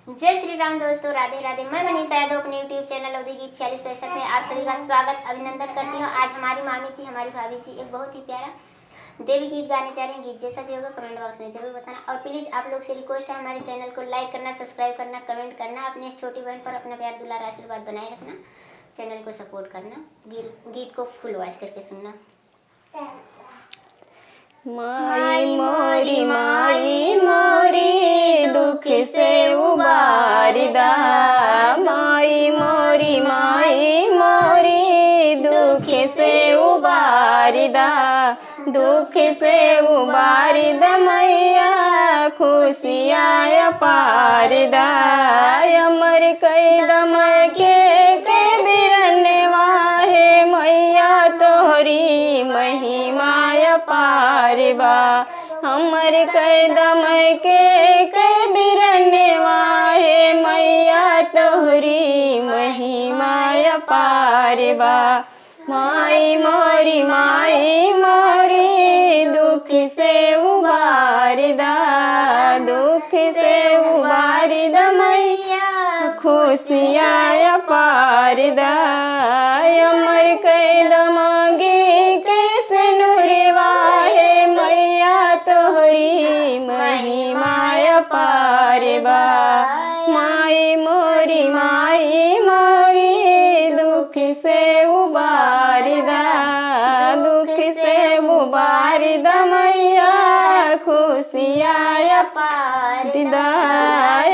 जय श्री राम दोस्तों, राधे राधे। मैं मनीषा यादव अपने यूट्यूब चैनल अवधि गीत 4665 में आप सभी का स्वागत अभिनंदन करती हूँ। आज हमारी मामी जी, हमारी भाभी जी एक बहुत ही प्यारा देवी गीत गाने चाह रहे हैं। गीत जैसा भी होगा कमेंट बॉक्स में जरूर बताना। और प्लीज़ आप लोग से रिक्वेस्ट है, हमारे चैनल को लाइक करना, सब्सक्राइब करना, कमेंट करना, अपने इस छोटी बहन पर अपना प्यार दुलार आशीर्वाद बनाए रखना, चैनल को सपोर्ट करना, गीत को फुल वॉच करके सुनना। माई मोरी माई मोरी दुख से उबारदा, माई मोरी माई मोरी दुख से उबारदा, दुख से उबारदा मैया खुशियाँ पारदा, अमर कैदम के बिरने वाहे मैया तोहरी महिमा पारबा, हमर कैदम के बिरने वाहे मैया तोहरी महिमा पारबा। माई मोरी दुख से उबारदा, दुख से उबारदा मैया खुशियाँ पारदा, अमर कैदम तोहरी महिमा पारबा। माई मोरी दुख से उबारदा, दुख से उबारदा मैया खुशियाँ पारदा,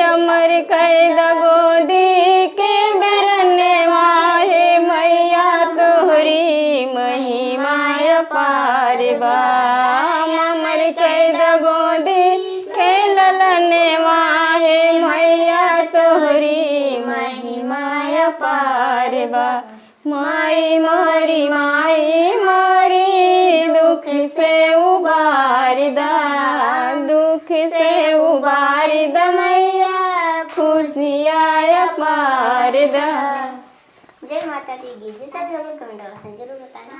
अमर कैद गोदी के बिरने वाहे मैया तोहरी महिमा पारबा, कैद गोदी के ललने वाहे मैया तोहरी महिमा पारबा। माई मोरी दुख से उबारदा, दुख से उबारदा मैया खुशियाँ पारदा। जय माता दी। गीत जैसा भी होगा कमेंट बॉक्स में जरूर बताना।